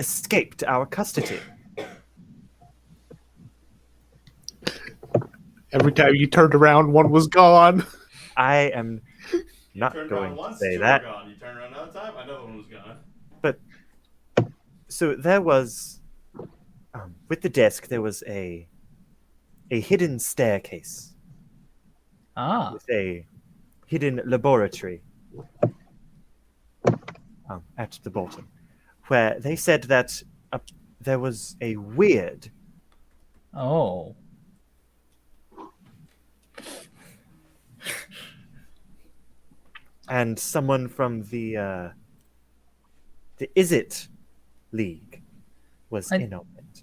escaped our custody. Every time you turned around, one was gone. I am You not turned going around to once, say two that. were gone. You turned around another time, another one was gone. But so there was, with the desk, there was a hidden staircase Ah, with a hidden laboratory at the bottom, where they said that there was a weird oh. and someone from the Is It League was I- in on it.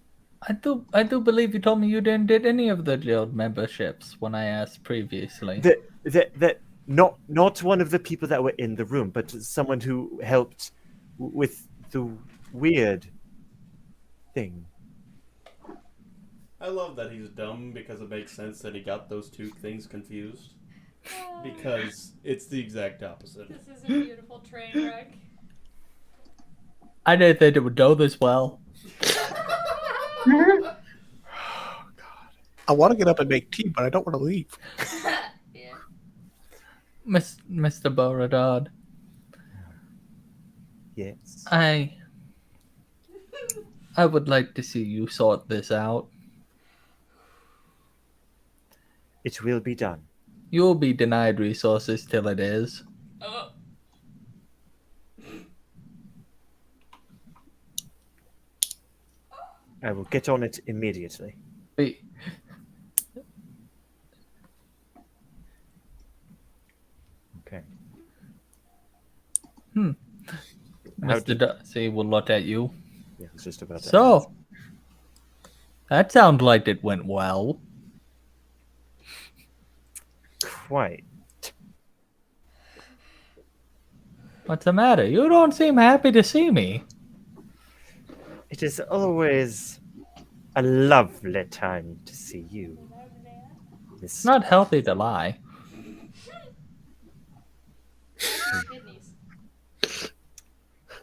I do believe you told me you didn't did any of the guild memberships when I asked previously. That not one of the people that were in the room, but someone who helped with the weird thing. I love that he's dumb because it makes sense that he got those two things confused. Because it's the exact opposite. This is a beautiful train wreck. I didn't think it would go this well. I want to get up and make tea, but I don't want to leave. Yeah. Mr. Beauregard, Yes. I would like to see you sort this out. It will be done. You will be denied resources till it is. Oh. I will get on it immediately. Wait, Okay. How Mr. Darcy will look at you. Yeah, I was just about to ask. So, that sounds like it went well. Quite. What's the matter? You don't seem happy to see me. It is always a lovely time to see you, It's not healthy to lie. Kidneys.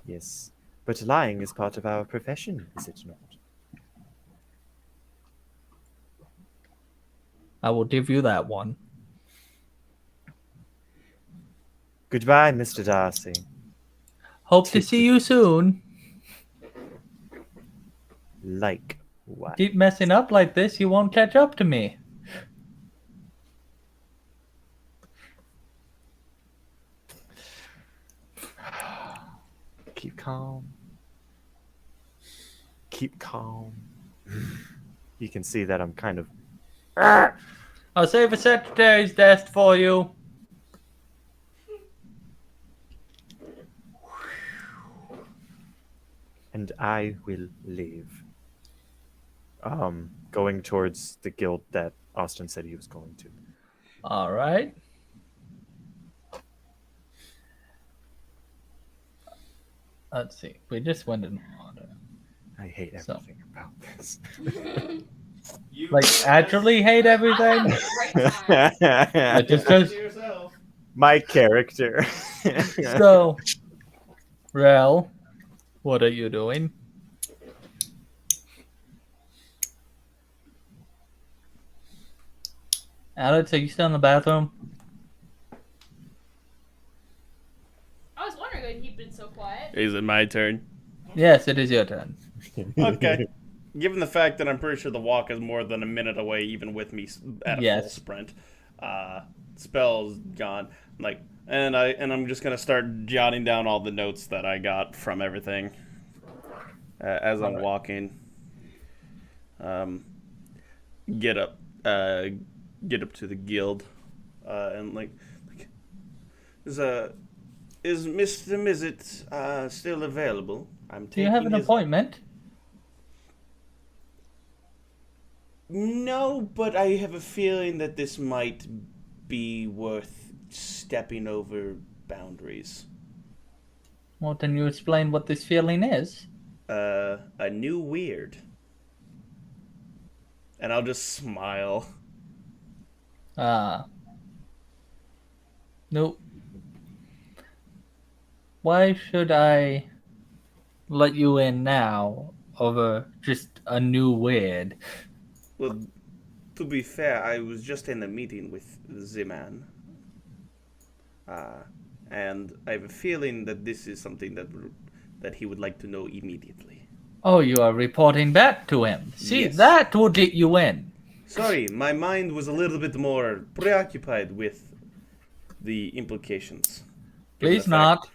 Yes, but lying is part of our profession, is it not? I will give you that one. Goodbye, Mr. Darcy. Hope to see you soon. Likewise. Keep messing up like this, you won't catch up to me. Keep calm. Keep calm. You can see that I'm kind of. I'll save a secretary's desk for you. And I will leave. Going towards the guild that Austin said he was going to. All right. Let's see. We just went in order. I hate So. everything about this. You Like, actually hate everything? I'm having a great time. It just goes. yourself. My character. So, Rel, what are you doing? Alex, are you still in the bathroom? I was wondering why he'd been so quiet. Is it my turn? Yes, it is your turn. Okay. Given the fact that I'm pretty sure the walk is more than a minute away, even with me at a full Yes. sprint, spell's gone. I'm just gonna start jotting down all the notes that I got from everything as I'm walking. Get up to the guild, and is Mr. Mizzet still available? I'm Do you have an appointment? No, but I have a feeling that this might be worth stepping over boundaries. Well, can you explain what this feeling is? A new weird. And I'll just smile. Nope. Why should I let you in now over just a new weird. Well, to be fair, I was just in a meeting with the man. And I have a feeling that this is something that he would like to know immediately. Oh, you are reporting back to him. See, Yes. that will get you in. Sorry, my mind was a little bit more preoccupied with the implications. Please not.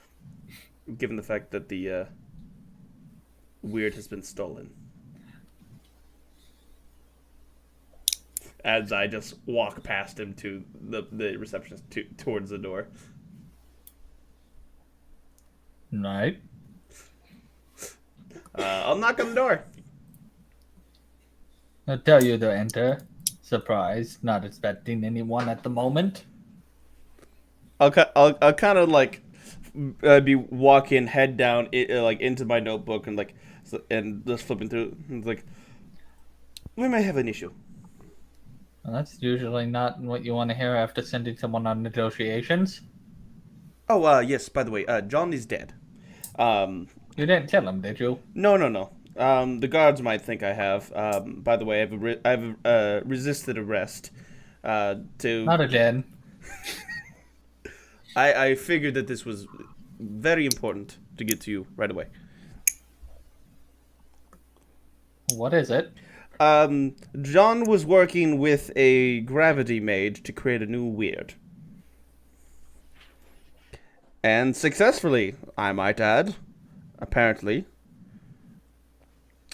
Given the fact that the weird has been stolen. As I just walk past him to the receptionist towards the door. Right. I'll knock on the door. I'll tell you to enter. Surprise, not expecting anyone at the moment. I'll kind of like be walking head down like into my notebook and just flipping through. And it's like, we may have an issue. Well, that's usually not what you want to hear after sending someone on negotiations. Oh, yes. By the way, John is dead. You didn't tell him, did you? No. The guards might think I have. By the way, I've resisted arrest. Not again. I figured that this was very important to get to you right away. What is it? John was working with a gravity mage to create a new weird. And successfully, I might add. Apparently.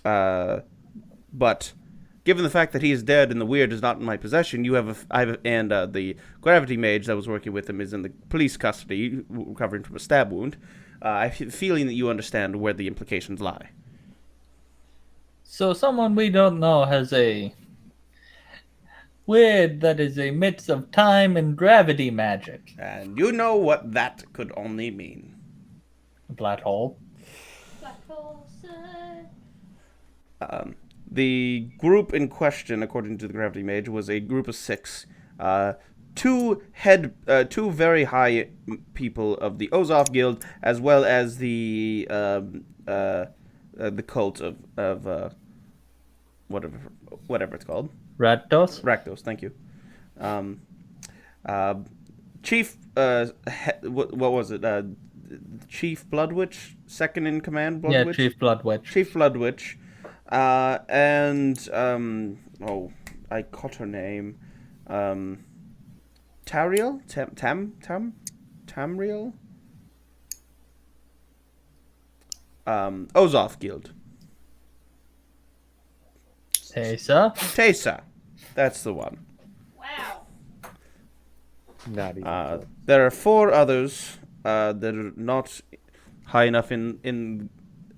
But given the fact that he is dead and the weird is not in my possession, the gravity mage that was working with him is in the police custody, recovering from a stab wound. I have a feeling that you understand where the implications lie. So someone we don't know has a weird that is a mix of time and gravity magic. And you know what that could only mean. A black hole. Black hole side. The group in question, according to the gravity mage, was a group of 6. Two very high people of the Ozoff Guild, as well as the cult of whatever it's called. Rakdos? Rakdos, thank you. Chief, what was it? Chief Blood Witch, second in command. Blood Witch? Chief Blood Witch. Chief Blood Witch, and I caught her name. Tariel, Tamriel. Ozoff Guild. Tesa. That's the one. Wow. Not even. There are 4 others that are not high enough in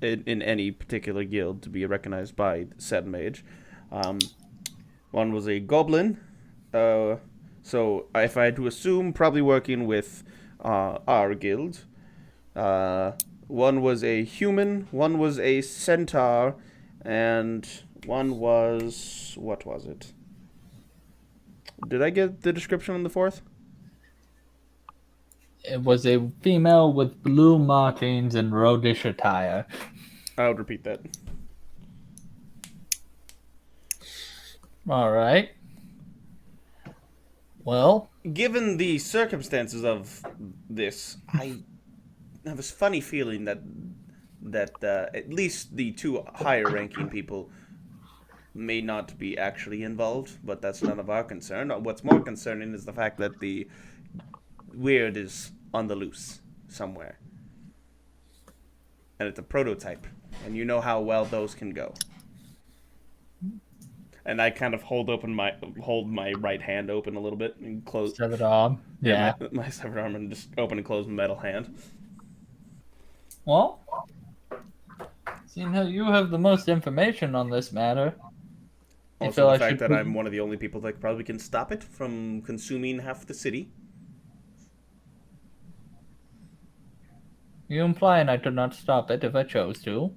any particular guild to be recognized by said mage. One was a goblin. So if I had to assume, probably working with our guild. One was a human. One was a centaur, and one was, what was it? Did I get the description on the 4th? It was a female with blue markings and roguish attire. I would repeat that. All right. Well, Given the circumstances of this, I have a funny feeling that at least the 2 higher ranking people may not be actually involved, but that's none of our concern. What's more concerning is the fact that the weird is on the loose somewhere. And it's a prototype, and you know how well those can go. And I kind of hold my right hand open a little bit and close. severed arm. Yeah. My severed arm, and just open and close my metal hand. Well, seeing how you have the most information on this matter, you feel Also, I the fact should that put- I'm one of the only people that probably can stop it from consuming half the city. You implying I could not stop it if I chose to?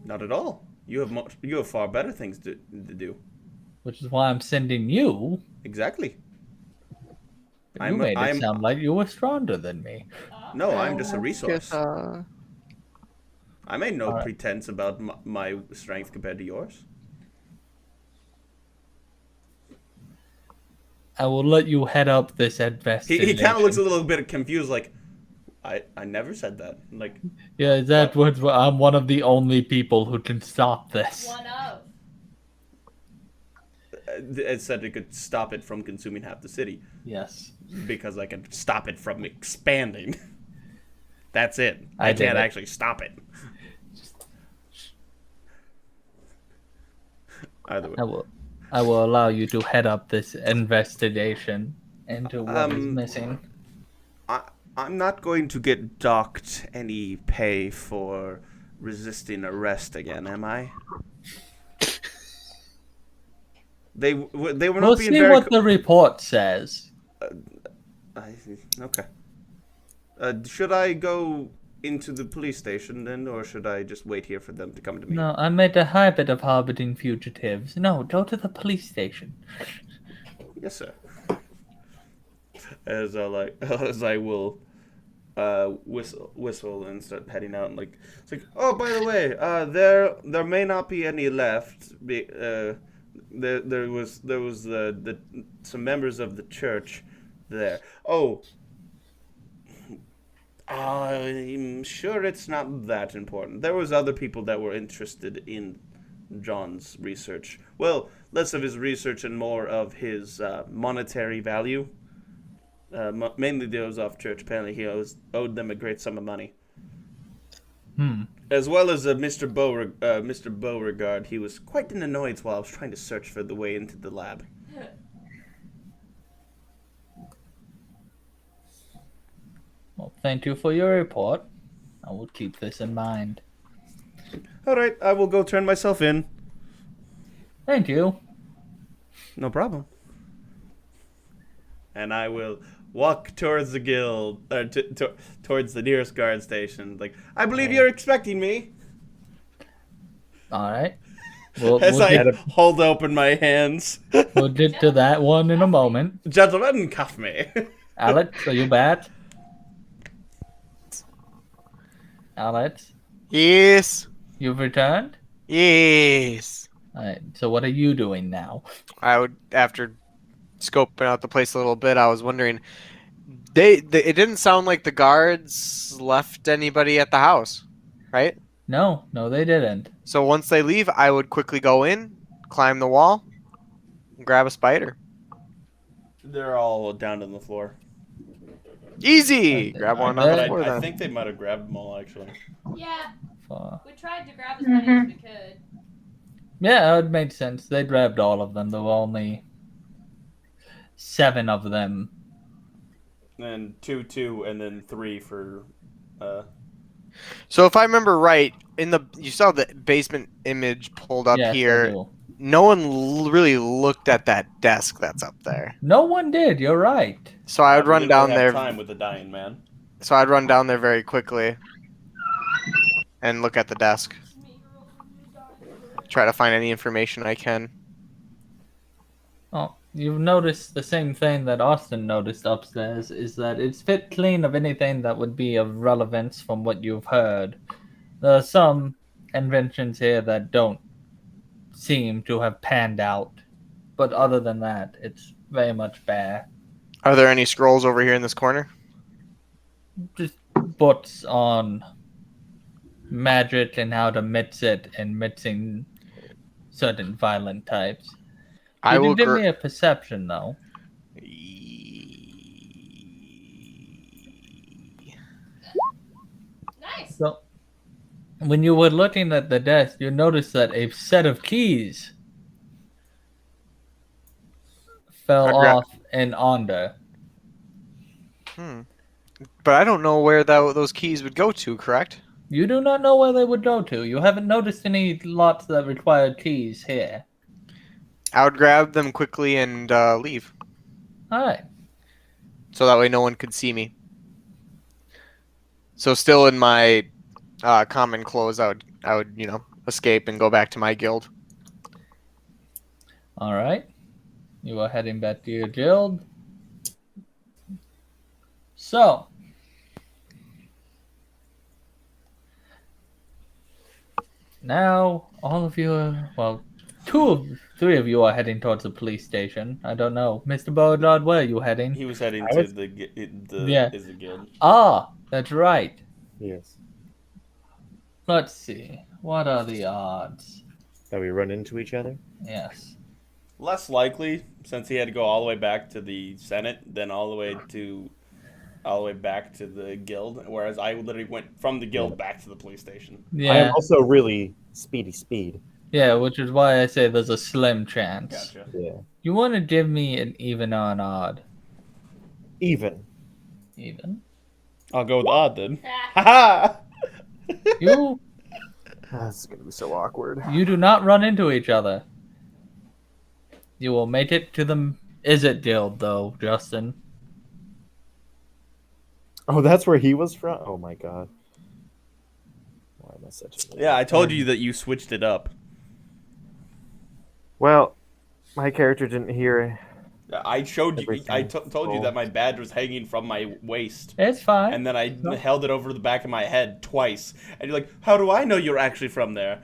Not at all. You have far better things to do. Which is why I'm sending you. Exactly. But you made it sound like you were stronger than me. No, I'm just a resource. Guess, I made no All right. pretense about my strength compared to yours. I will let you head up this He investigation. kind of looks a little bit confused, like, I never said that. Like, Yeah, that was. I'm one of the only people who can stop this. One of. it said it could stop it from consuming half the city Yes, because I can stop it from expanding. That's it. I I did can't it. actually stop it. Either way. I will allow you to head up this investigation into what is missing. I'm not going to get docked any pay for resisting arrest again, am I? They were We'll not being see very. what the report says. Okay. Should I go into the police station then, or should I just wait here for them to come to me? No, I made a habit of harboring fugitives. No, go to the police station. Yes, sir. As I will whistle and start heading out, and like it's like, oh, by the way, there may not be any left. There was the some members of the church there. Oh, I'm sure it's not that important. There was other people that were interested in John's research. Well, less of his research and more of his monetary value. Mainly those off church. Apparently, he owed them a great sum of money. As well as Mr. Beauregard, he was quite an annoyance while I was trying to search for the way into the lab. Well, thank you for your report. I will keep this in mind. All right, I will go turn myself in. Thank you. No problem. And I will walk towards the guild, or towards the nearest guard station. Like, I believe you're expecting me. All right. We'll, As we'll, I get, hold open my hands. we'll get to that one in a moment. Gentlemen, cuff me. Alex, are you back? Alex, Yes. you've returned? Yes. All right. So what are you doing now? I would, after scoping out the place a little bit, I was wondering, it didn't sound like the guards left anybody at the house, right? No, they didn't. So once they leave, I would quickly go in, climb the wall, and grab a spider. They're all down on the floor. Easy! Grab one on the bet. floor I then. think they might have grabbed them all, actually. Yeah, For... we tried to grab as many as we could. Yeah, it made sense. They grabbed all of them. There were only 7 of them. And 2, and then 3 for. So if I remember right, you saw the basement image pulled up Yes, I here. do. No one really looked at that desk that's up there. No one did. You're right. So I would run down there. Time with the dying man. So I'd run down there very quickly and look at the desk. Try to find any information I can. Oh, you've noticed the same thing that Austin noticed upstairs, is that it's fit clean of anything that would be of relevance from what you've heard. There are some inventions here that don't seem to have panned out, but other than that, it's very much bare. Are there any scrolls over here in this corner? Just books on magic and how to mix it and mixing certain violent types. I will Give me a perception, though. Nice. So, when you were looking at the desk, you noticed that a set of keys fell off and under. But I don't know where those keys would go to, correct? You do not know where they would go to. You haven't noticed any lots that require keys here. I would grab them quickly and leave. Alright. So that way no one could see me. So still in my common clothes, I would escape and go back to my guild. Alright. You are heading back to your guild. So, Now, all of you are, well, three of you are heading towards the police station. I don't know. Mr. Beauregard, where are you heading? He was heading I to was- the Yeah. Izzy Guild. Ah, that's right. Yes. Let's see. What are the odds? That we run into each other? Yes. Less likely, since he had to go all the way back to the Senate, than all the way back to the guild. Whereas I literally went from the guild back to the police station. I Yeah. am also really speed. Yeah, which is why I say there's a slim chance. Gotcha. Yeah. You want to give me an even or an odd? Even. Even? I'll go with odd then. Ah, Haha! You That's gonna be so awkward. you do not run into each other. You will make it to the Is It Guild, though, Justin. Oh, that's where he was from? Oh my god. Why am I such a... Yeah, I told you that you switched it up. Well, my character didn't hear... I showed you. Everything. I told you that my badge was hanging from my waist, It's fine. and then I held it over the back of my head twice. And you're like, "How do I know you're actually from there?"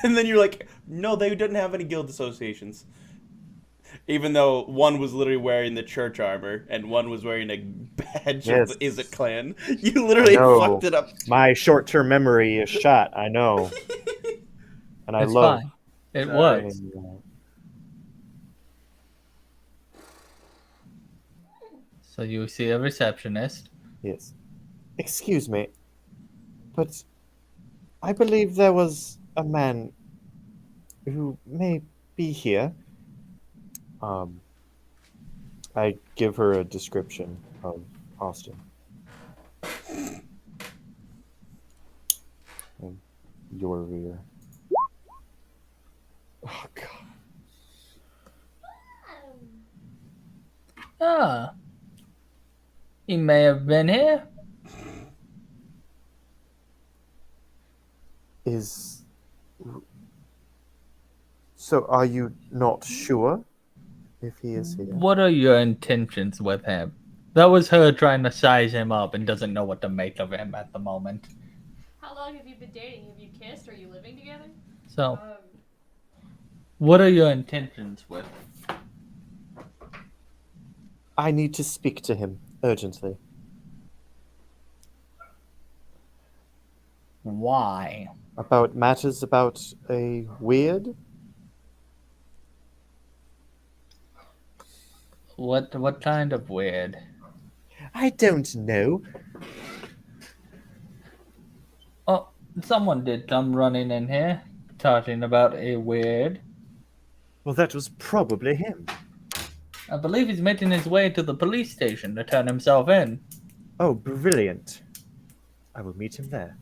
And then you're like, "No, they didn't have any guild associations." Even though one was literally wearing the church armor and one was wearing a badge Yes. of the Izzet clan, you literally No. fucked it up. My short-term memory is shot, I know. And I It's love... fine. It Sorry. was. So you see a receptionist. Yes. Excuse me, but I believe there was a man who may be here. I give her a description of Austin. And your rear. Oh god. Ah. He may have been here. Is... So are you not sure if he is here? What are your intentions with him? That was her trying to size him up and doesn't know what to make of him at the moment. how long have you been dating? Have you kissed? Are you living together? So, what are your intentions with him? I need to speak to him urgently. Why? About matters about a weird? What kind of weird? I don't know. Oh, someone did come running in here talking about a weird. Well, that was probably him. I believe he's making his way to the police station to turn himself in. Oh, brilliant. I will meet him there.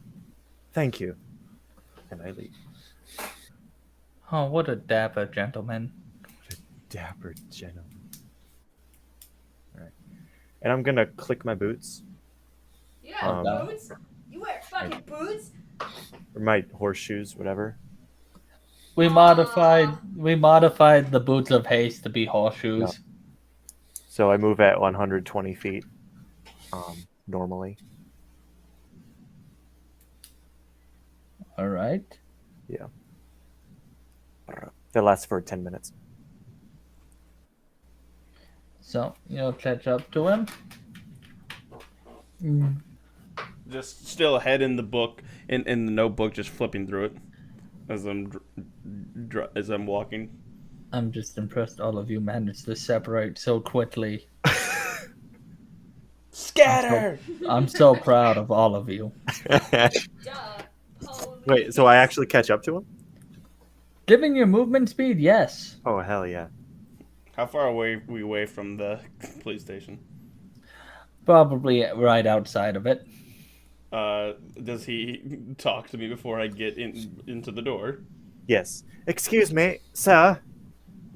Thank you. And I leave. Oh, what a dapper gentleman. Dapper gentleman. Alright. And I'm gonna click my boots. You have Um, boots? You wear fucking boots? Or my horseshoes, whatever. We modified the boots of haste to be horseshoes. So I move at 120 feet. Normally. All right. Yeah. That lasts for 10 minutes. So you'll catch up to him. Just still ahead in the book, in the notebook, just flipping through it as I'm walking. I'm just impressed all of you managed to separate so quickly. Scatter! I'm so proud of all of you. Duh. Pony. Wait, so I actually catch up to him? Given your movement speed, yes. Oh, hell yeah. How far away are we away from the police station? Probably right outside of it. Does he talk to me before I get into the door? Yes. Excuse me, sir.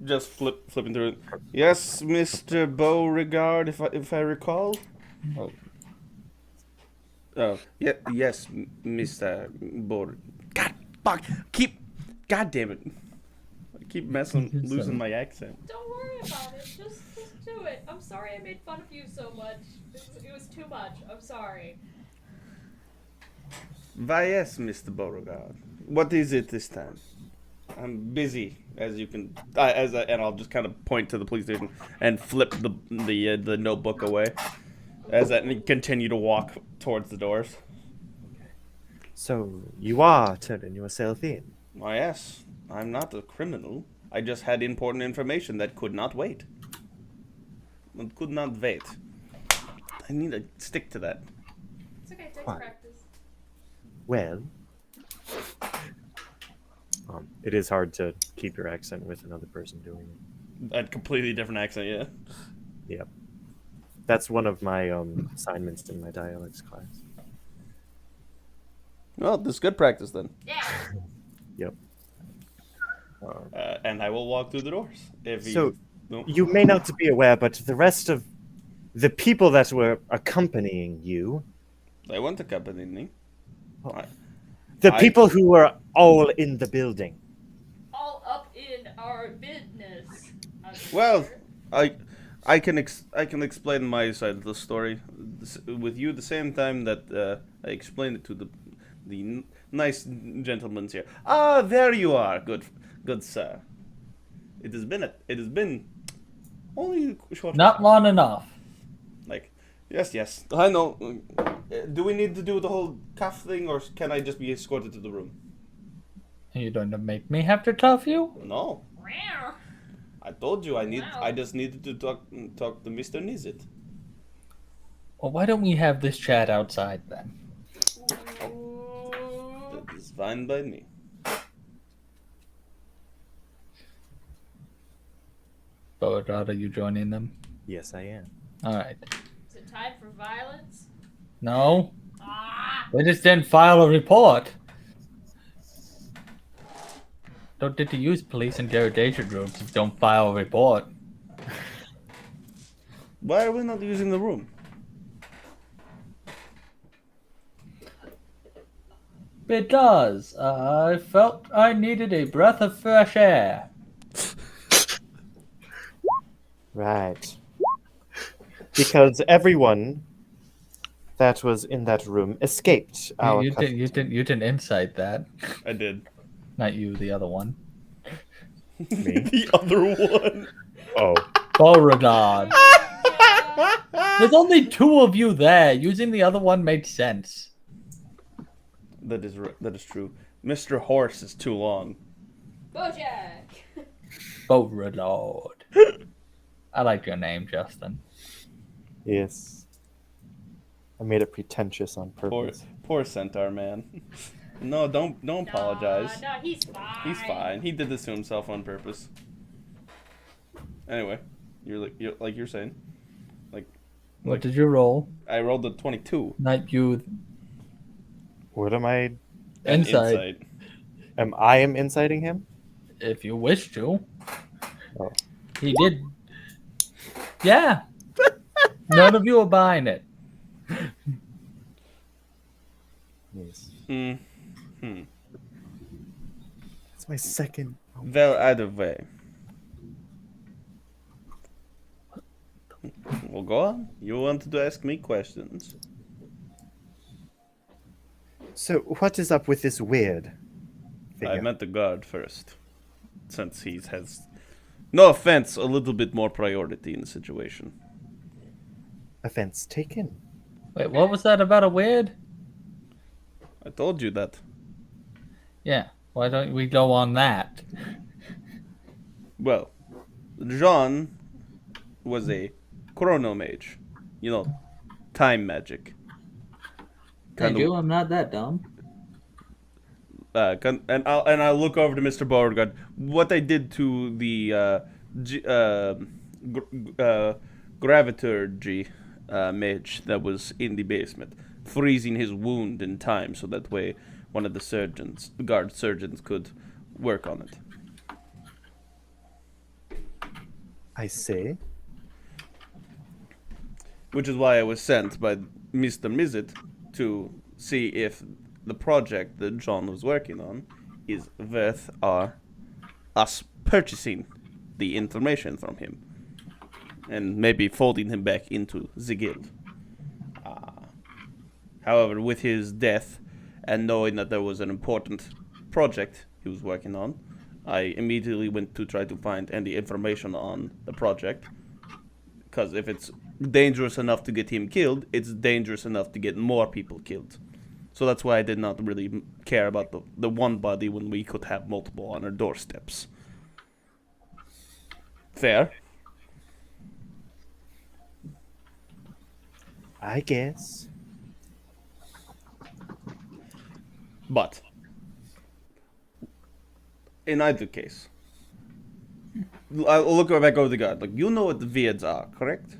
Just flipping through it. Yes, Mr. Beauregard, if I recall. Oh. Oh, yeah, yes, Mr. Beauregard. God, fuck, God damn it. I keep losing my accent. Don't worry about it. Just do it. I'm sorry I made fun of you so much. It was too much. I'm sorry. Why, yes, Mr. Beauregard. What is it this time? I'm busy, as you can, and I'll just kind of point to the police station and flip the notebook away, as I continue to walk towards the doors. So you are turning yourself in. Why, yes, I'm not a criminal. I just had important information that could not wait. It could not wait. I need to stick to that. It's okay, it takes Fine. practice. Well, it is hard to keep your accent with another person doing it. A completely different accent, yeah. Yep. That's one of my assignments in my dialects class. Well, this is good practice then. Yeah. Yep. And I will walk through the doors. So, No. you may not be aware, but the rest of the people that were accompanying you, They want to accompany me. the I- people who were all in the building. All up in our business. I'm Well, sure. I can explain my side of the story with you the same time that I explained it to the nice gentlemen here. Ah, there you are, good sir. It has been only a short Not long enough. like yes I know. Do we need to do the whole cuff thing, or can I just be escorted to the room? You don't make me have to cuff you? No, Meow. I told you Wow. I just needed to talk to Mr. Nizit. Well, why don't we have this chat outside then? Ooh. That is fine by me. But are you joining them? Yes, I am. Alright. Is it time for violence? No? Ah! They just didn't file a report. Don't get to use police interrogation rooms if you don't file a report. Why are we not using the room? Because I felt I needed a breath of fresh air. Right. Because everyone that was in that room escaped our You custody. didn't incite that. I did. Not you, the other one. Me? The other one. Oh. Beauregard. Yeah. There's only two of you there. Using the other one made sense. That is true. Mr. Horse is too long. Bojack. Beauregard. I like your name, Justin. Yes. I made it pretentious on purpose. Poor Centaur man. No, don't apologize. No, he's fine. He's fine. He did this to himself on purpose. Anyway, you're saying, What did you roll? I rolled a 22. Not you. What am I? and Insight. Am I inciting him? If you wish to. Oh. He did. Yeah. None of you are buying it. Yes. It's my second. Well, either way. Well, go on. You wanted to ask me questions. So, what is up with this weird figure? I met the guard first, since he has, no offense, a little bit more priority in the situation. Offense taken. Wait, what was that about a weird? I told you that. Yeah. Why don't we go on that? Well, Jean was a chronomage. You know, time magic. Thank you. I'm not that dumb. And I'll look over to Mr. Beauregard. What I did to the graviturgy mage that was in the basement, freezing his wound in time, so that way one of the guard surgeons, could work on it. I say. Which is why I was sent by Mr. Mizit to see if the project that John was working on is worth us purchasing the information from him and maybe folding him back into the guild. However, with his death and knowing that there was an important project he was working on. I immediately went to try to find any information on the project. Because if it's dangerous enough to get him killed, it's dangerous enough to get more people killed. So that's why I did not really care about the one body when we could have multiple on our doorsteps. Fair. I guess. But in either case, I'll look back over the guard. Like, you know what the Viads are, correct?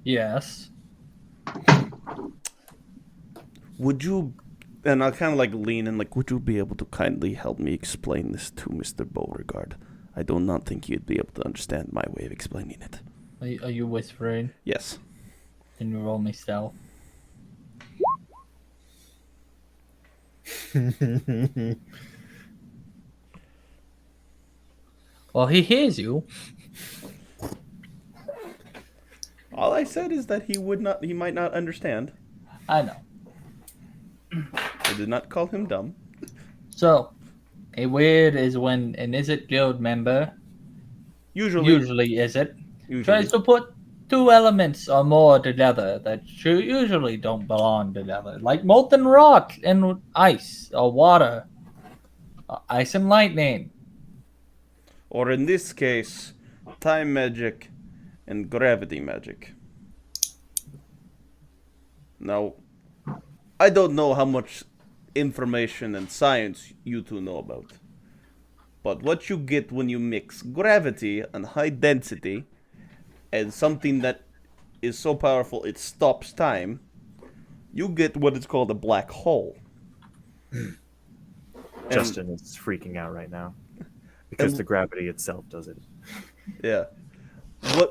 Yes. Would you, and I'll kind of like lean in, like, would you be able to kindly help me explain this to Mr. Beauregard? I do not think you'd be able to understand my way of explaining it. Are you whispering? Yes. Can you roll me stealth? Well, he hears you. All I said is that he might not understand. I know. I did not call him dumb. So, a weird is when an Izzet guild member, Usually. is it, tries to put two elements or more together that usually don't belong together, like molten rock and ice or water, ice and lightning. Or in this case, time magic and gravity magic. Now, I don't know how much information and science you two know about. But what you get when you mix gravity and high density and something that is so powerful it stops time, you get what is called a black hole. Justin is freaking out right now because the gravity itself does it. Yeah.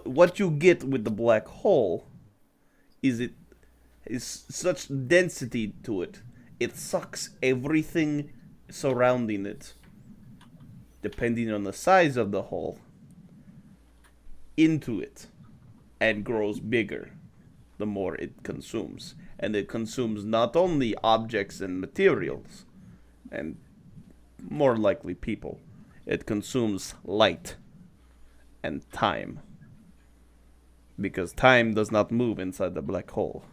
What you get with the black hole is such density to it. It sucks everything surrounding it, depending on the size of the hole, into it, and grows bigger the more it consumes. And it consumes not only objects and materials, and more likely people. It consumes light and time. Because time does not move inside the black hole.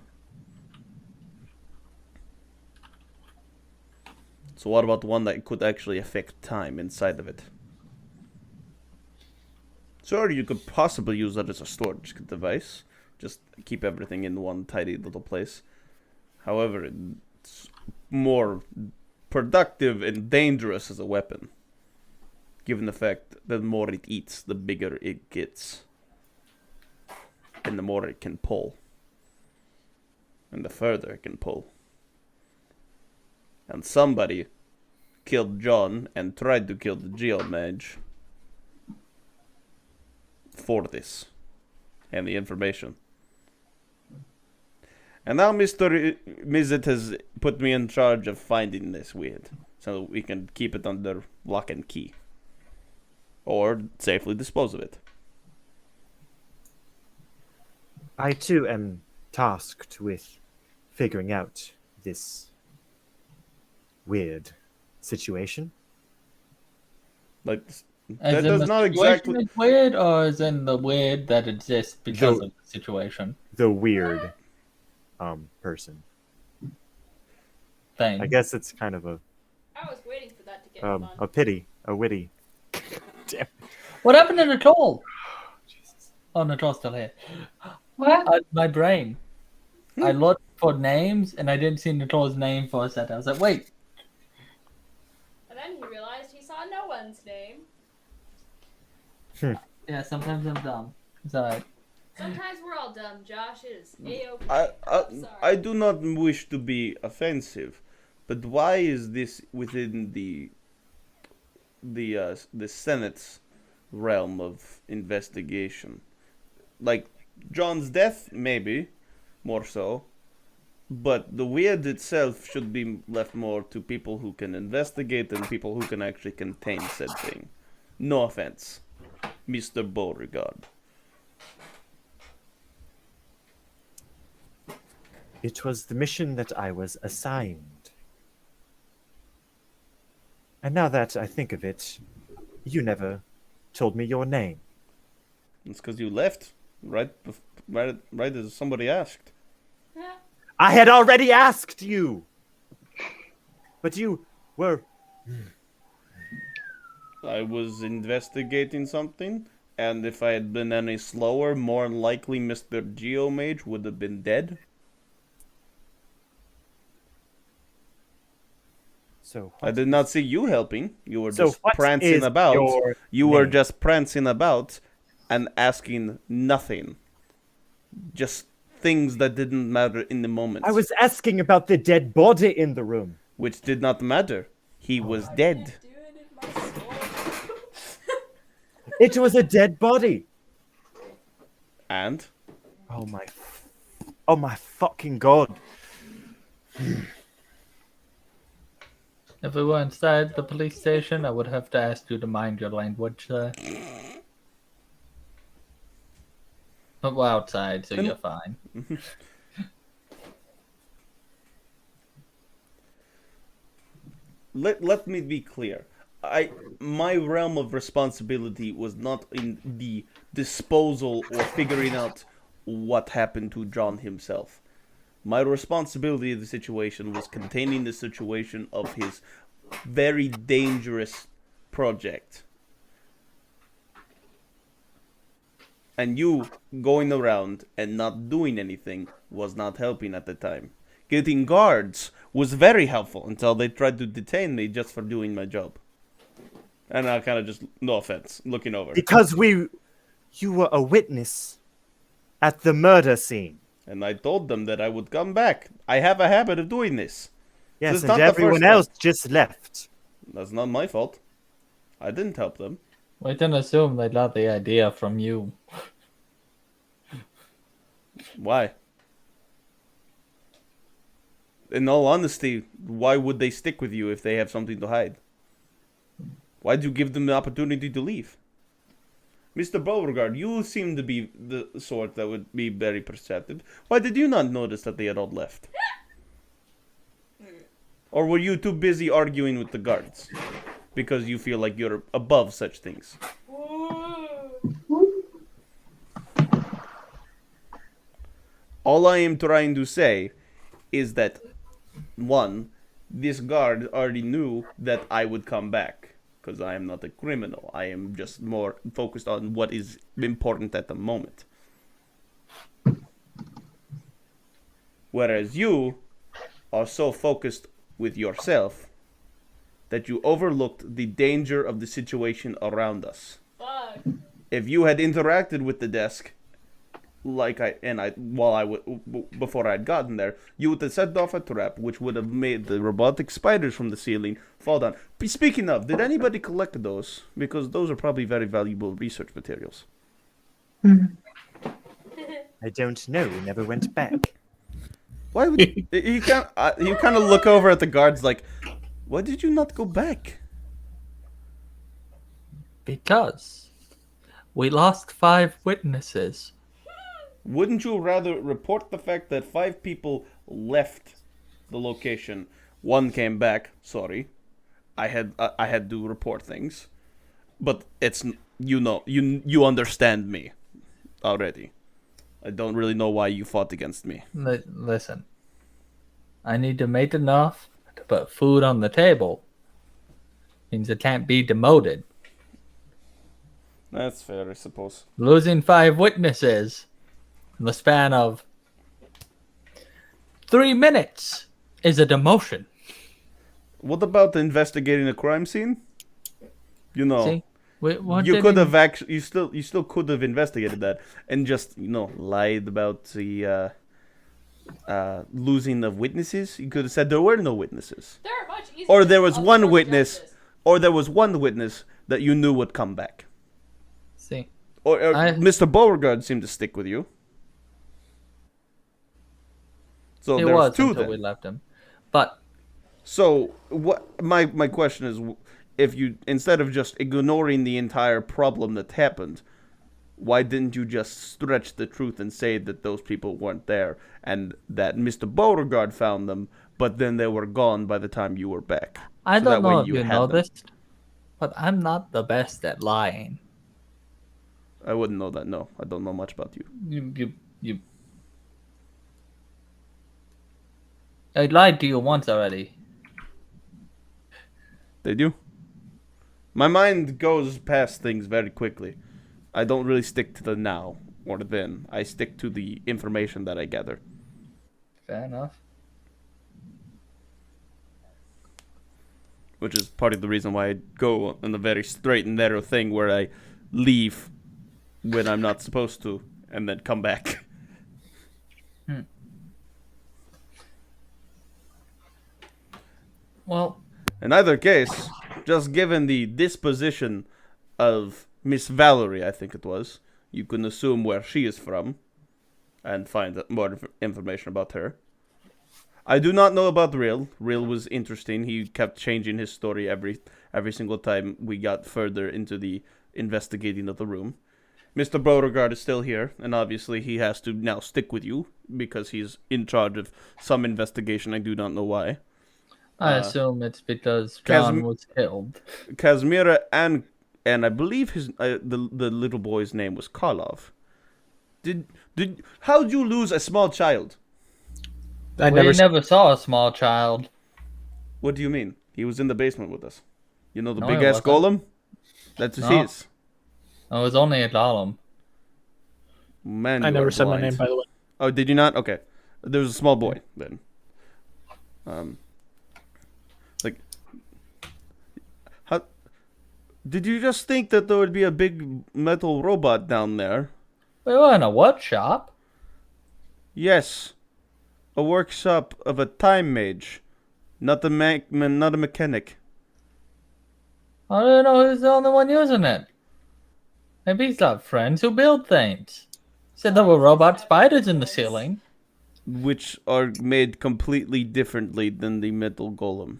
So what about one that could actually affect time inside of it? Sure, you could possibly use that as a storage device. Just keep everything in one tidy little place. However, it's more productive and dangerous as a weapon. Given the fact that the more it eats, the bigger it gets. And the more it can pull. And the further it can pull. And somebody killed John and tried to kill the geomage for this and the information. And now Mr. Mizzet has put me in charge of finding this weird so we can keep it under lock and key. Or safely dispose of it. I too am tasked with figuring out this weird situation. Like, As that in does the not situation exactly... is weird, or as in the weird that exists because The- of the situation? The weird person. Thing. I guess it's kind of a I was waiting for that to get fun. a pity, a witty. Damn. What happened to Nicole? Oh, Nicole's still here. What? My brain. I looked for names and I didn't see Nicole's name for a second. I was like, wait. And then he realized he saw no one's name. Yeah, sometimes I'm dumb. It's alright. Sometimes we're all dumb, Josh. It is A-okay. I I'm sorry. do not wish to be offensive, but why is this within the Senate's realm of investigation? Like, John's death, maybe, more so, but the weird itself should be left more to people who can investigate and people who can actually contain said thing. No offense, Mr. Beauregard. It was the mission that I was assigned. And now that I think of it, you never told me your name. It's because you left right as somebody asked. Yeah. I had already asked you! But you were... I was investigating something, and if I had been any slower, more than likely Mr. Geomage would have been dead. So I what did is- not see you helping. You were So just what prancing is about. your You were name? just prancing about and asking nothing. Just things that didn't matter in the moment. I was asking about the dead body in the room. Which did not matter. He was I dead. can't do it in my soul. It was a dead body. And? Oh my fucking god. If we were inside the police station, I would have to ask you to mind your language there. But we're outside, so you're fine. Let me be clear. My realm of responsibility was not in the disposal or figuring out what happened to John himself. My responsibility of the situation was containing the situation of his very dangerous project. And you going around and not doing anything was not helping at the time. Getting guards was very helpful until they tried to detain me just for doing my job. And I kind of just, no offense, looking over. Because you were a witness at the murder scene. And I told them that I would come back. I have a habit of doing this. Yes, is and not the everyone first time. else just left. That's not my fault. I didn't help them. We can assume they got the idea from you. Why? In all honesty, why would they stick with you if they have something to hide? Why'd you give them the opportunity to leave? Mr. Beauregard, you seem to be the sort that would be very perceptive. Why did you not notice that they had all left? Or were you too busy arguing with the guards? Because you feel like you're above such things. All I am trying to say is that, one, this guard already knew that I would come back. Because I am not a criminal. I am just more focused on what is important at the moment. Whereas you are so focused with yourself that you overlooked the danger of the situation around us. Fuck. If you had interacted with the desk, before I had gotten there, you would have set off a trap, which would have made the robotic spiders from the ceiling fall down. Speaking of, did anybody collect those? Because those are probably very valuable research materials. I don't know. We never went back. Why would you kind of look over at the guards like, why did you not go back? Because we lost 5 witnesses. Wouldn't you rather report the fact that 5 people left the location? 1 came back. Sorry, I had to report things, but it's you understand me already. I don't really know why you fought against me. Listen, I need to make enough to put food on the table. Means it can't be demoted. That's fair, I suppose. Losing 5 witnesses in the span of 3 minutes is a demotion. What about investigating a crime scene? You know, See, what you did could he- have actually, you still could have investigated that and just lied about the losing of witnesses. You could have said there were no witnesses, There are much easier or there was to one obstruct witness, justice. or there was one witness that you knew would come back. See, Or Mr. Beauregard seemed to stick with you. So he there's was 2 until then. we left him. But So what? My question is, if you, instead of just ignoring the entire problem that happened, why didn't you just stretch the truth and say that those people weren't there and that Mr. Beauregard found them, but then they were gone by the time you were back. I So don't that way know if you you had know them. this, but I'm not the best at lying. I wouldn't know that. No, I don't know much about you. You. I lied to you once already. Did you? My mind goes past things very quickly. I don't really stick to the now or the then. I stick to the information that I gather. Fair enough. Which is part of the reason why I go on a very straight and narrow thing where I leave when I'm not supposed to and then come back. Well, In either case, just given the disposition of Miss Valerie, I think it was, you can assume where she is from and find more information about her. I do not know about Real. Real was interesting. He kept changing his story every single time we got further into the investigating of the room. Mr. Beauregard is still here, and obviously he has to now stick with you because he's in charge of some investigation. I do not know why. I assume it's because Casim- John was killed. Kazmira and I believe his the little boy's name was Karlov. Did how'd you lose a small child? I We never. never saw a small child. What do you mean? He was in the basement with us. You know the No, big he ass wasn't. golem? That's No. his. It was only a golem. Man, I you never are said my blind. name, by the way. Oh, did you not? Okay. There was a small boy then. Like, how did you just think that there would be a big metal robot down there? We were in a workshop. Yes, a workshop of a time mage, not a not a mechanic. I don't know who's the only one using it. Maybe he's got friends who build things. Said there were robot spiders in the ceiling. Which are made completely differently than the metal golem.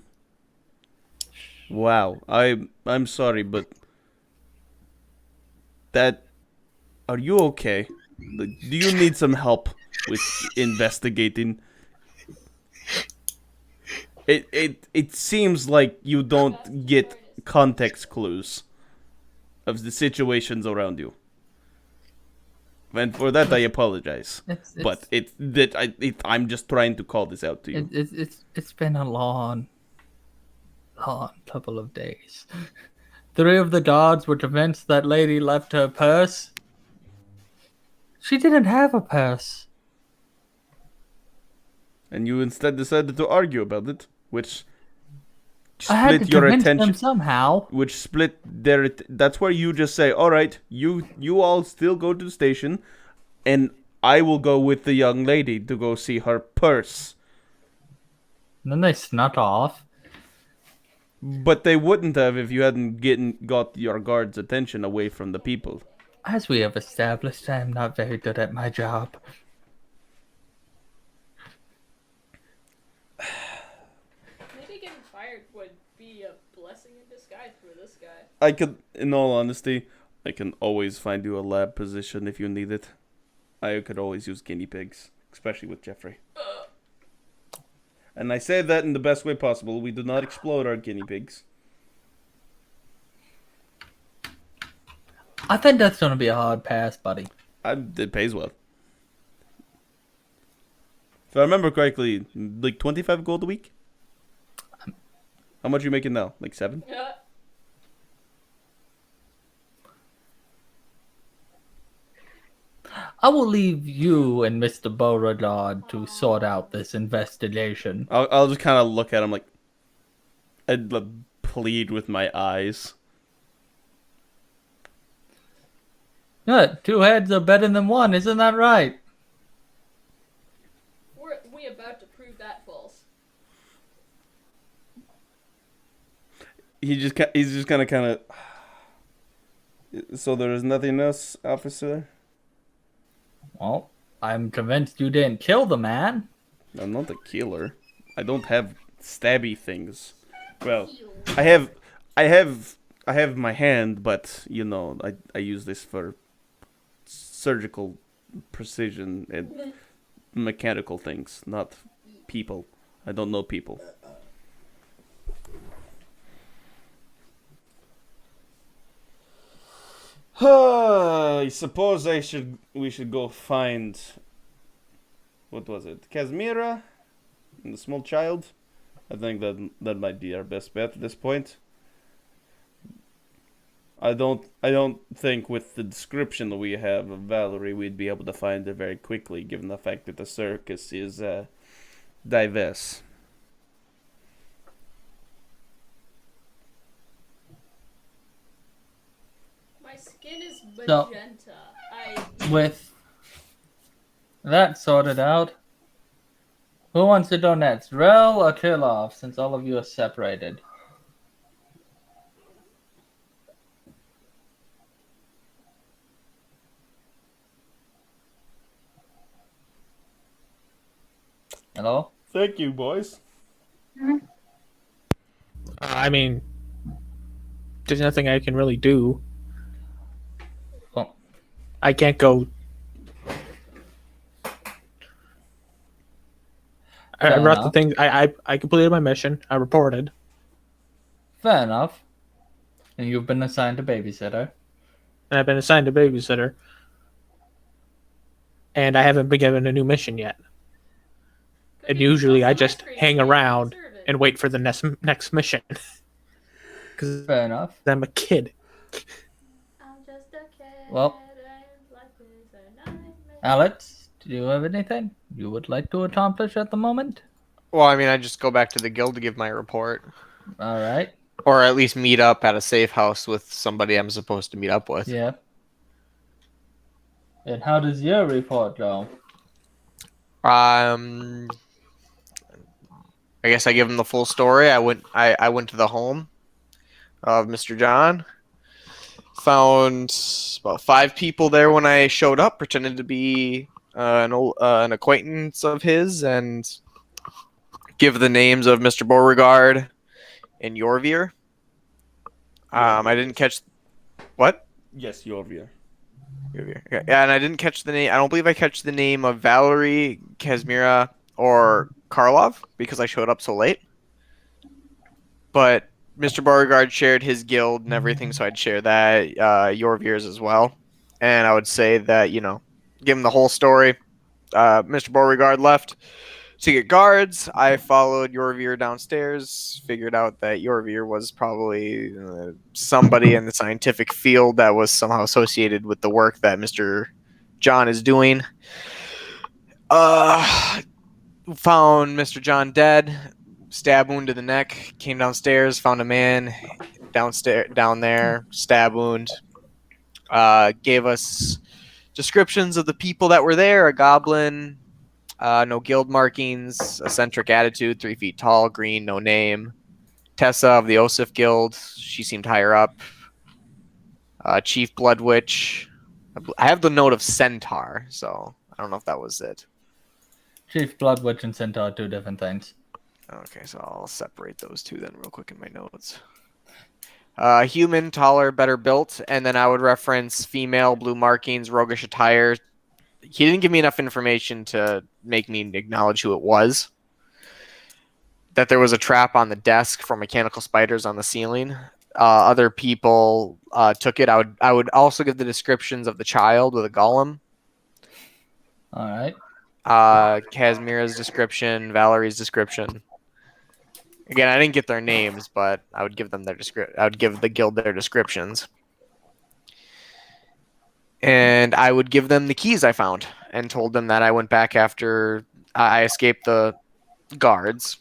Wow, I'm sorry, but that are you okay? Like, do you need some help with investigating? It seems like you don't get context clues of the situations around you. And for that I apologize. But I'm just trying to call this out to you. It's been a long couple of days. 3 of the guards were convinced that lady left her purse. She didn't have a purse. And you instead decided to argue about it, which I had to split your convince them attention. somehow. Which split their. That's where you just say, "All right, you all still go to the station, and I will go with the young lady to go see her purse." And then they snuck off. But they wouldn't have if you hadn't got your guards' attention away from the people. As we have established, I am not very good at my job. Maybe getting fired would be a blessing in disguise for this guy. I could, in all honesty, I can always find you a lab position if you need it. I could always use guinea pigs, especially with Jeffrey. And I say that in the best way possible. We do not explode our guinea pigs. I think that's going to be a hard pass, buddy. It pays well. If I remember correctly, like 25 gold a week? How much are you making now? Like 7? I will leave you and Mr. Beauregard to sort out this investigation. I'll just kind of look at him like... I'd plead with my eyes. Good. 2 heads are better than 1, isn't that right? We about to prove that false. He's just kind of... So there is nothing else, officer? Well, I'm convinced you didn't kill the man. I'm not a killer. I don't have stabby things. Well, I have my hand, but you know, I use this for surgical precision and mechanical things, not people. I don't know people. I suppose we should go find, what was it? Kazmira and the small child. I think that might be our best bet at this point. I don't think with the description that we have of Valerie we'd be able to find her very quickly, given the fact that the circus is diverse. My skin is So- magenta. With that sorted out, who wants the donuts? Rel or Kirloff, since all of you are separated? Hello? Thank you, boys. I mean, there's nothing I can really do. Well, I can't go. I Fair brought the enough. things. I completed my mission. I reported. fair enough. And you've been assigned a babysitter. And I've been assigned a babysitter. And I haven't been given a new mission yet. Could And you just usually put I some just ice cream hang in it around serve it? and wait for the next mission. Because Fair enough. I'm a kid. I'm just a kid. Well. and life is a nightmare. Alex, do you have anything you would like to accomplish at the moment? Well, I mean, I just go back to the guild to give my report, All right. or at least meet up at a safe house with somebody I'm supposed to meet up with. Yeah. And how does your report go? I guess I give him the full story. I went to the home of Mr. John. Found about 5 people there when I showed up, pretended to be an acquaintance of his, and give the names of Mr. Beauregard and Yorvier. I didn't catch what? Yes, Yorvia. Okay. Yeah, and I didn't catch the name. I don't believe I catch the name of Valerie, Kazmira, or Karlov because I showed up so late. But Mr. Beauregard shared his guild and everything, so I'd share that, Yorvier's as well. And I would say that, give him the whole story. Mr. Beauregard left to get guards. I followed Yorvier downstairs, figured out that Yorvier was probably somebody in the scientific field that was somehow associated with the work that Mr. John is doing. Found Mr. John dead, stab wound to the neck, came downstairs, found a man down there, stab wound. Gave us descriptions of the people that were there: a goblin, no guild markings, eccentric attitude, 3 feet tall, green, no name. Tessa of the Osif Guild, she seemed higher up. Chief Blood Witch. I have the note of Centaur, so I don't know if that was it. Chief Blood Witch and Centaur are 2 different things. Okay, so I'll separate those 2 then real quick in my notes. Human, taller, better built, and then I would reference female, blue markings, roguish attire. He didn't give me enough information to make me acknowledge who it was. That there was a trap on the desk for mechanical spiders on the ceiling. Other people took it. I would also give the descriptions of the child with a golem. All right. Kazmira's description, Valerie's description. Again, I didn't get their names, but I would give them their I would give the guild their descriptions. And I would give them the keys I found and told them that I went back after I escaped the guards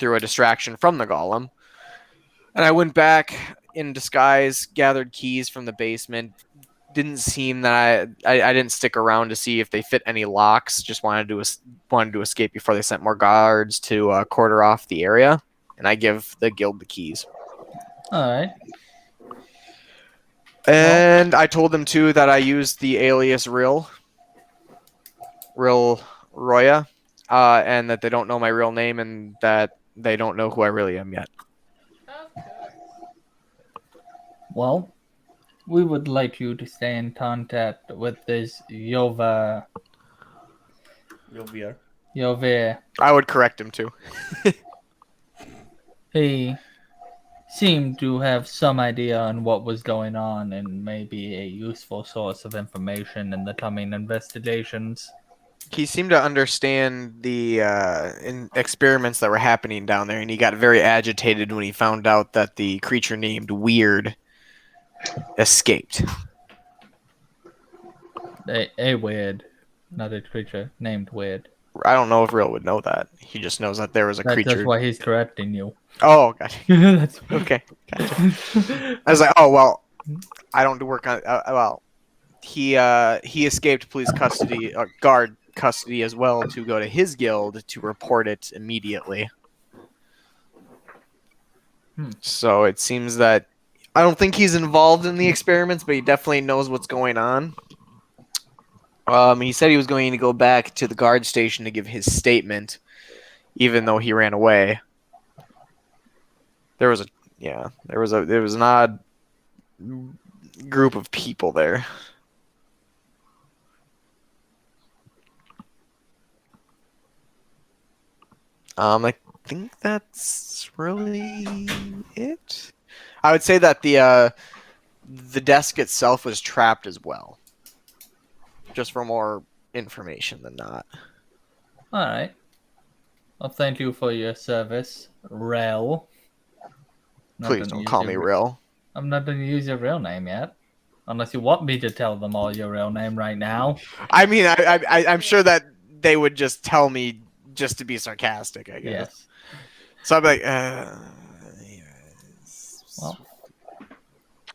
through a distraction from the golem. And I went back in disguise, gathered keys from the basement. Didn't seem that I didn't stick around to see if they fit any locks. Just wanted to escape before they sent more guards to quarter off the area. And I give the guild the keys. All right. And I told them too that I used the alias Ril Roya, and that they don't know my real name and that they don't know who I really am yet. Of course. Well, we would like you to stay in contact with this Yorvier. Yovir. I would correct him too. He seemed to have some idea on what was going on and may be a useful source of information in the coming investigations. He seemed to understand the experiments that were happening down there, and he got very agitated when he found out that the creature named Weird escaped. A weird, not a creature named Weird. I don't know if Real would know that. He just knows that there was a That's creature. why he's correcting you. Oh, gotcha. That's Okay, gotcha. I was like, oh well, I don't do work on. Well, he escaped police custody, guard custody as well, to go to his guild to report it immediately. So it seems that I don't think he's involved in the experiments, but he definitely knows what's going on. He said he was going to go back to the guard station to give his statement, even though he ran away. There was an odd group of people there. I think that's really it. I would say that the desk itself was trapped as well, just for more information than not. all right. Well, thank you for your service, Rel. Not Please gonna don't use call your me re- real. I'm not going to use your real name yet, unless you want me to tell them all your real name right now. I mean, I'm sure that they would just tell me just to be sarcastic, I guess. Yes. So I'm like, Well,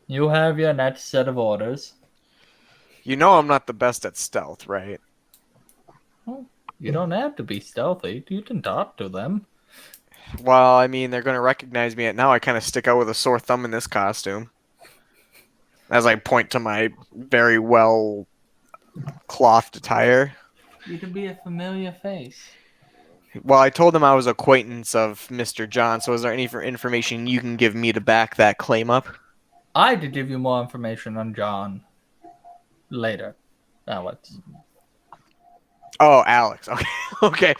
you have your next set of orders. you know I'm not the best at stealth, right? You don't have to be stealthy. You can talk to them. Well, I mean, they're going to recognize me. Now I kind of stick out with a sore thumb in this costume. As I point to my very well clothed attire. You can be a familiar face. Well, I told them I was acquaintance of Mr. John, so is there any information you can give me to back that claim up? I could give you more information on John later, Alex. Oh, Alex. Okay.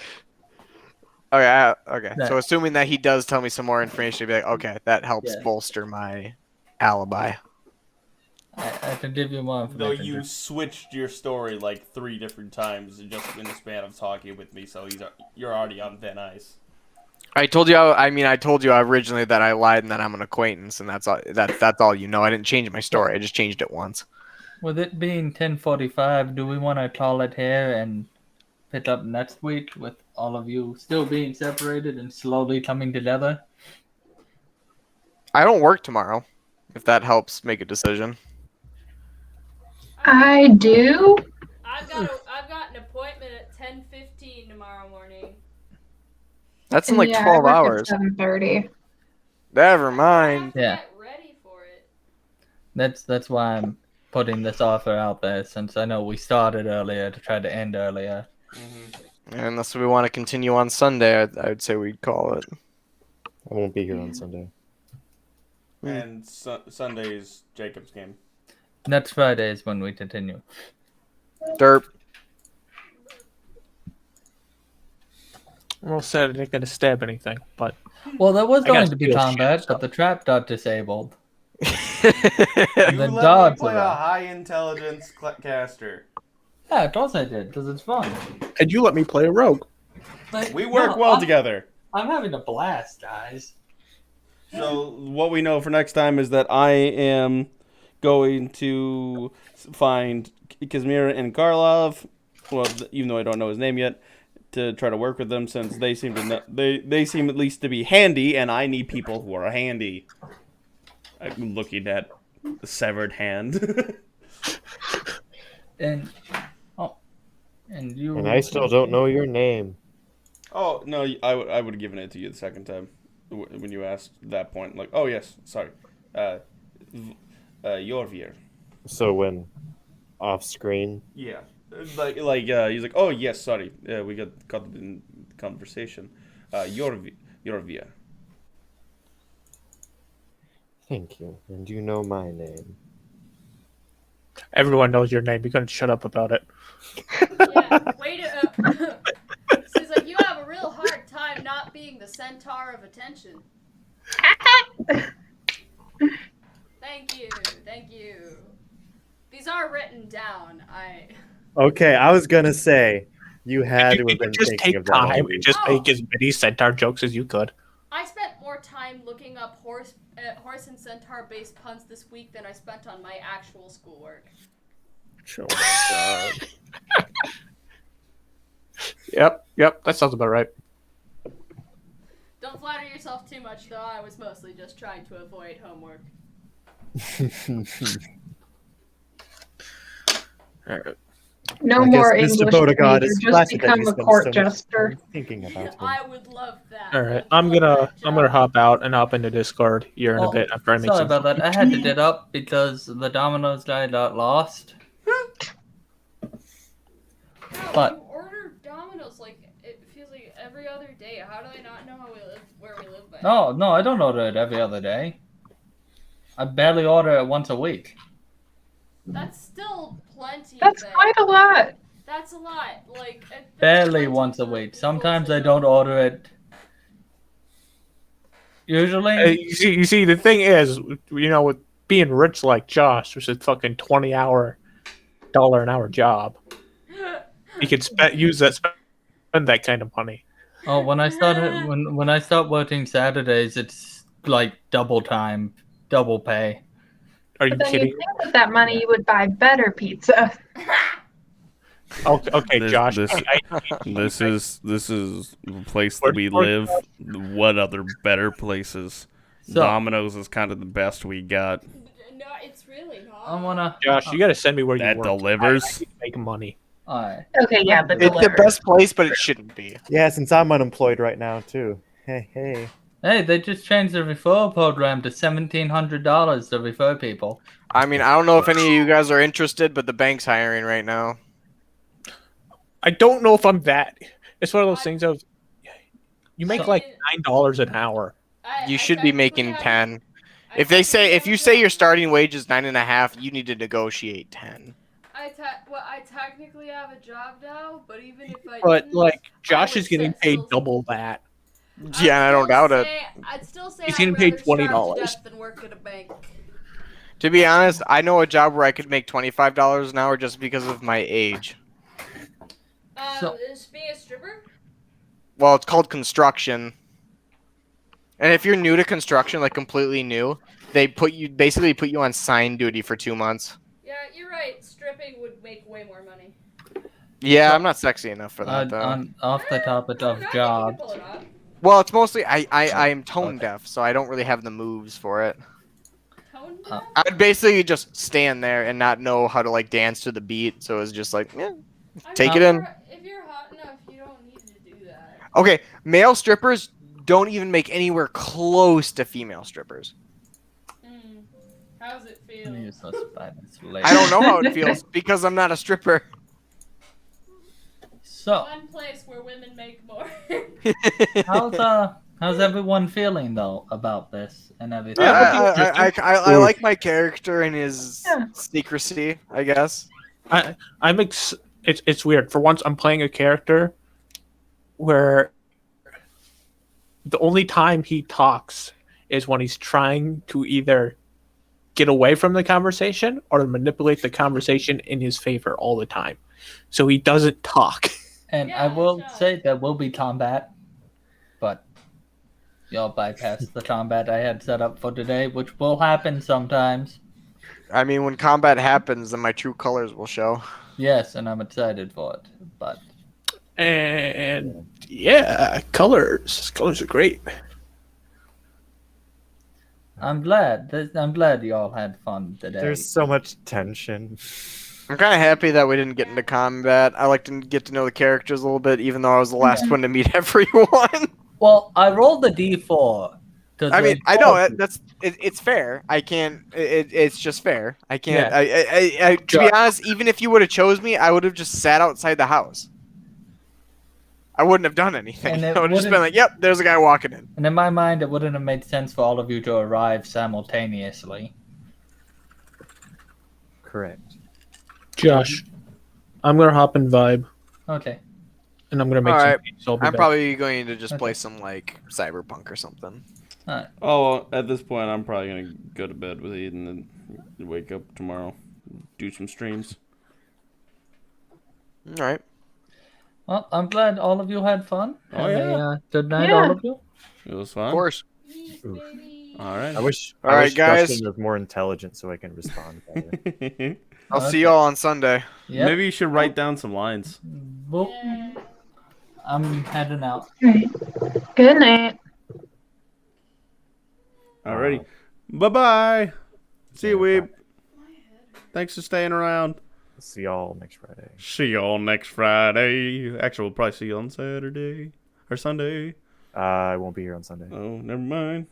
Okay. Okay. Yeah. So assuming that he does tell me some more information, I'd be like, okay, that helps Yeah. bolster my alibi. I can give you more Though information. you switched your story like 3 different times just in the span of talking with me, so you're already on thin ice. I told you. I told you originally that I lied and that I'm an acquaintance, and that's all. That's all you know. I didn't change my story. I just changed it once. With it being 10:45, do we want to call it here and pick up next week with all of you still being separated and slowly coming together? I don't work tomorrow. If that helps make a decision. I do. I've got an appointment at 10:15 tomorrow morning. That's in like Yeah, I 12 work at hours. 7:30. Never I mind. have to Yeah. get ready for it. That's why I'm putting this offer out there, since I know we started earlier to try to end earlier. Unless we want to continue on Sunday, I would say we'd call it. I won't be here on Sunday. And Sunday's Jacob's game. Next Friday is when we continue. Derp. Well, said I didn't get to stab anything, but Well, there was I got going to be steel combat, shield, but the trap got disabled. You And the let me dogs play are a out. high intelligence caster. Yeah, of course I did, because it's fun. could you let me play a rogue? But We work no, well I'm- together. I'm having a blast, guys. So what we know for next time is that I am going to find Kazmira and Karlov. Well, even though I don't know his name yet, to try to work with them since they seem to know, they seem at least to be handy, and I need people who are handy. I'm looking at the severed hand. And and you. And I still don't know your name. Oh no, I would have given it to you the second time when you asked that point. Like, oh yes, sorry, Yorvir. So when off screen, Yeah, like he's like, oh yes, sorry, we got caught in conversation. Yorvir. thank you. And you know my name. Everyone knows your name. You couldn't shut up about it. Yeah. Wait. Since not being the centaur of attention. Thank you. These are written down. Okay, I was gonna say you had to You have could been just thinking take of that all time week. and just make as many centaur jokes as you could. I spent more time looking up horse and centaur based puns this week than I spent on my actual schoolwork. Oh my god. Yep, that sounds about right. Don't flatter yourself too much, though. I was mostly just trying to avoid homework. No I more guess Mr. English Beauregard major, is just flattered that become you a spent court so much jester. time thinking about him. I would love that. All right, I'd I'm love gonna that job. hop out and hop into Discord here in a Oh, bit after I make Sorry some. about that. I had to get up because the Domino's guy got lost. Wow, But- you order Domino's like it feels like every other day. How do I not know where we live by? No, I don't order it every other day. I barely order it once a week. That's still plenty. That's but quite a lot. That's a lot. Like that's Barely plenty once a for week. people Sometimes to I don't order it. Usually, You see, the thing is, with being rich like Josh, which is a fucking 20-hour, $1 an hour job, you can spend that kind of money. oh, when I start working Saturdays, it's like double time, double pay. Are you But then you kidding? think with that money you would buy better pizza. Okay, This- Josh. this- This is the place that we Where's- live. What other better places? So Domino's is kind of the best we got. No, it's really not. I wanna. Josh, you got to send me where That you work. delivers. I need to make money. Alright. Okay, yeah, but It's the best place, but it shouldn't be. Yeah, since I'm unemployed right now too. Hey. Hey, they just changed the referral program to $1,700 to refer people. I mean, I don't know if any of you guys are interested, but the bank's hiring right now. I don't know if I'm that. It's one of those things of you make So- like $9 an hour. You should be making 10. If you say your starting wage is 9.5, you need to negotiate 10. I technically have a job now, but even if I But didn't, like Josh would is getting still- paid double that. Yeah, and I don't doubt it. I'd still say He's I'd getting paid rather starve to $20. death than work at a bank. To be honest, I know a job where I could make $25 an hour just because of my age. So- Is being a stripper? Well, it's called construction. And if you're new to construction, like completely new, they basically put you on sign duty for 2 months. Yeah, you're right. Stripping would make way more money. Yeah, I'm not sexy enough for that though. Off the topic of jobs. Well, it's mostly I'm tone deaf, so I don't really have the moves for it. Tone Uh, deaf? I'd basically just stand there and not know how to like dance to the beat, so it's just like, I mean, take it in. If you're hot enough, you don't need to do that. Okay, male strippers don't even make anywhere close to female strippers. How's it feel? Let me use those buttons I later. don't know how it feels because I'm not a stripper. So, One place where women make more. how's everyone feeling though about this and everything? I like my character and his Yeah. secrecy, I guess. It's weird. For once, I'm playing a character where the only time he talks is when he's trying to either get away from the conversation or manipulate the conversation in his favor all the time. So he doesn't talk. And Yeah, I will sure. say there will be combat, but y'all bypassed the combat I had set up for today, which will happen sometimes. I mean, when combat happens, then my true colors will show. Yes, and I'm excited for it. But And yeah, colors. Colors are great. I'm glad y'all had fun today. There's so much tension. I'm kind of happy that we didn't get into combat. I like to get to know the characters a little bit, even though I was the last one to meet everyone. Well, I rolled the D4. I mean, I know it's fair. I can't. It's just fair. I can't. Yeah. To be honest, even if you would have chose me, I would have just sat outside the house. I wouldn't have done anything. And it I would have just been wouldn't- like, "Yep, there's a guy walking in." And in my mind, it wouldn't have made sense for all of you to arrive simultaneously. Correct. Josh, I'm gonna hop in vibe, Okay. and I'm gonna make All some right. tea, so I'll be I'm back. probably going to just play Okay. some like Cyberpunk or something. Alright. Oh, at this point, I'm probably gonna go to bed with Eden and then wake up tomorrow, do some streams. All right. Well, I'm glad all of you had fun. Oh, Have yeah. a good night, Yeah. all of you. It was Of fun. course. Yeet, Oof. baby. All right. I wish. All I right, wish guys. Justin was more intelligent so I can respond better. I'll see Okay. y'all on Sunday. Yep. Maybe you should write down some lines. Boop. Yeah. I'm heading out. Right. Good night. Alrighty. Bye-bye. See you, Yeah, Weeb. Thanks for staying around. See y'all next Friday. See y'all next Friday. Actually, we'll probably see you on Saturday. Or Sunday. I won't be here on Sunday. Oh, never mind.